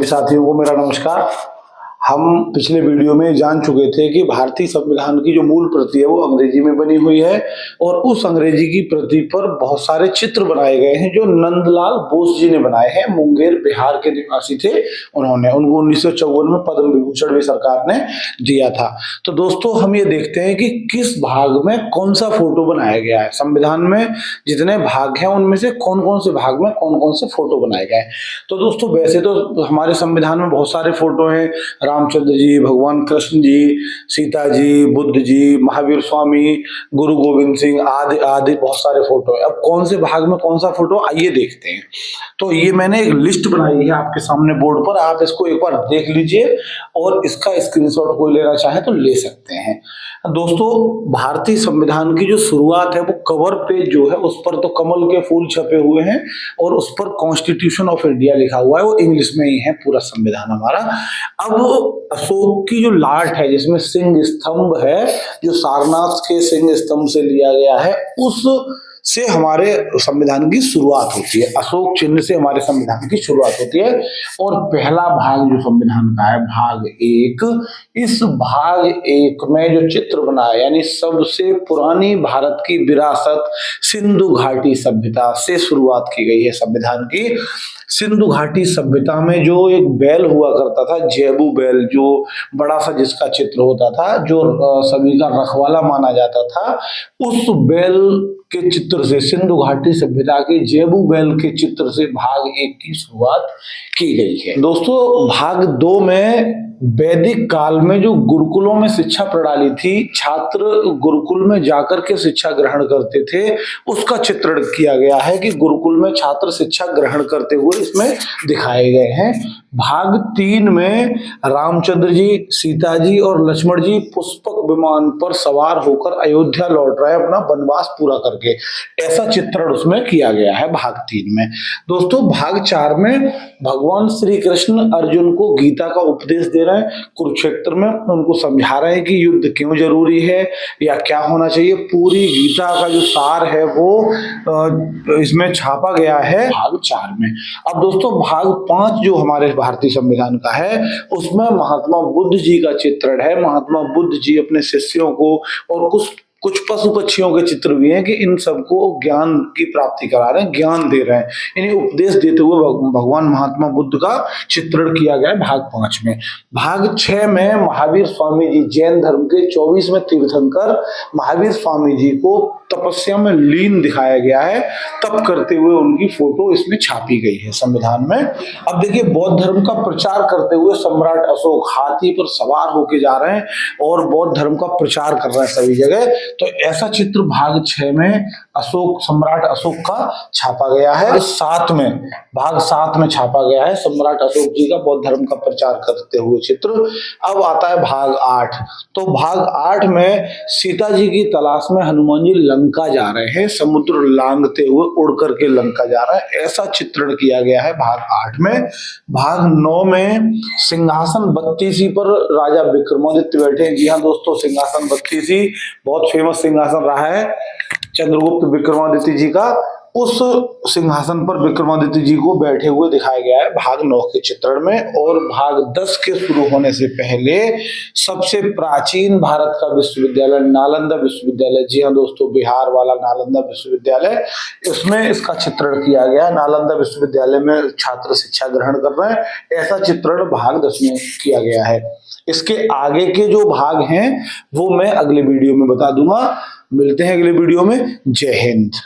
सभी साथियों को मेरा नमस्कार। हम पिछले वीडियो में जान चुके थे कि भारतीय संविधान की जो मूल प्रति है वो अंग्रेजी में बनी हुई है और उस अंग्रेजी की प्रति पर बहुत सारे चित्र बनाए गए हैं जो नंदलाल बोस जी ने बनाए हैं। मुंगेर बिहार के निवासी थे, उन्होंने उनको 1954 में पद्म विभूषण भी सरकार ने दिया था। तो दोस्तों हम ये देखते हैं कि किस भाग में कौन सा फोटो बनाया गया है। संविधान में जितने भाग हैं उनमें से कौन कौन से भाग में कौन कौन से फोटो बनाए गए। तो दोस्तों वैसे तो हमारे संविधान में बहुत सारे फोटो हैं, रामचंद्र जी, भगवान कृष्ण जी, सीता जी, बुद्ध जी, महावीर स्वामी, गुरु गोविंद सिंह आदि आदि बहुत सारे फोटो हैं। अब कौन से भाग में कौन सा फोटो, आइए देखते हैं। तो ये मैंने एक लिस्ट बनाई है आपके सामने बोर्ड पर, आप इसको एक बार देख लीजिए और इसका स्क्रीनशॉट कोई लेना चाहे तो ले सकते हैं। दोस्तों भारतीय संविधान की जो शुरुआत है वो कवर पेज जो है उस पर तो कमल के फूल छपे हुए हैं और उस पर कॉन्स्टिट्यूशन ऑफ इंडिया लिखा हुआ है, वो इंग्लिश में ही है पूरा संविधान हमारा। अब अशोक की जो लाट है जिसमें सिंह स्तंभ है, जो सारनाथ के सिंह स्तंभ से लिया गया है, उस से हमारे संविधान की शुरुआत होती है। अशोक चिन्ह से हमारे संविधान की शुरुआत होती है। और पहला भाग जो संविधान का है भाग 1, इस भाग 1 में जो चित्र बना है यानी सबसे पुरानी भारत की विरासत सिंधु घाटी सभ्यता से शुरुआत की गई है संविधान की। सिंधु घाटी सभ्यता में जो एक बैल हुआ करता था, जेबू बैल, जो बड़ा सा जिसका चित्र होता था, जो सभी का रखवाला माना जाता था, उस बैल के चित्र से, सिंधु घाटी सभ्यता के जेबू बैल के चित्र से भाग 1 की शुरुआत की गई है। दोस्तों भाग 2 में वैदिक काल में जो गुरुकुलों में शिक्षा प्रणाली थी, छात्र गुरुकुल में जाकर के शिक्षा ग्रहण करते थे, उसका चित्रण किया गया है कि गुरुकुल में छात्र शिक्षा ग्रहण करते हुए इसमें दिखाए गए हैं। भाग 3 में रामचंद्र जी, सीता जी और लक्ष्मण जी पुष्पक विमान पर सवार होकर अयोध्या लौट रहे हैं अपना वनवास पूरा करके, ऐसा चित्रण उसमें किया गया है भाग 3 में। दोस्तों भाग 4 में भगवान श्री कृष्ण अर्जुन को गीता का उपदेश दे रहे हैं, कुरुक्षेत्र में उनको समझा रहे हैं कि युद्ध क्यों जरूरी है या क्या होना चाहिए। पूरी गीता का जो सार है वो इसमें छापा गया है भाग 4 में। अब दोस्तों भाग 5 जो हमारे भारतीय संविधान का है उसमें महात्मा बुद्ध जी का चित्रण है। महात्मा बुद्ध जी अपने शिष्यों को और कुछ पशु पक्षियों के चित्र भी हैं कि इन सबको ज्ञान की प्राप्ति करा रहे हैं, ज्ञान दे रहे हैं, इन्हें उपदेश देते हुए भगवान महात्मा बुद्ध का चित्रण किया गया है भाग 5 में। भाग 6 में महावीर स्वामी जी, जैन धर्म के 24वें तीर्थंकर महावीर स्वामी जी को तपस्या में लीन दिखाया गया है, तप करते हुए उनकी फोटो इसमें छापी गई है संविधान में। अब देखिए बौद्ध धर्म का प्रचार करते हुए सम्राट अशोक हाथी पर सवार होके जा रहे हैं और बौद्ध धर्म का प्रचार कर रहे हैं सभी जगह। तो ऐसा चित्र भाग 6 में अशोक, सम्राट अशोक का छापा गया है। भाग 7 में छापा गया है सम्राट अशोक जी का बौद्ध धर्म का प्रचार करते हुए चित्र। अब आता है भाग 8। तो भाग 8 में सीता जी की तलाश में हनुमान जी लंका जा रहे हैं, समुद्र लांघते हुए उड़ करके लंका जा रहे हैं, ऐसा चित्रण किया गया है भाग 8 में। भाग 9 में सिंहासन 32 पर राजा विक्रमादित्य बैठे हैं। जी हाँ दोस्तों, सिंहासन 32 बहुत फेमस सिंहासन रहा है चंद्रगुप्त विक्रमादित्य जी का। उस सिंहासन पर विक्रमादित्य जी को बैठे हुए दिखाया गया है भाग 9 के चित्रण में। और भाग 10 के शुरू होने से पहले सबसे प्राचीन भारत का विश्वविद्यालय नालंदा विश्वविद्यालय, जी हाँ दोस्तों बिहार वाला नालंदा विश्वविद्यालय, इसमें इसका चित्रण किया गया। नालंदा विश्वविद्यालय में छात्र शिक्षा ग्रहण कर रहे हैं, ऐसा चित्रण भाग 10 में किया गया है। इसके आगे के जो भाग हैं वो मैं अगले वीडियो में बता दूंगा। मिलते हैं अगले वीडियो में। जय हिंद।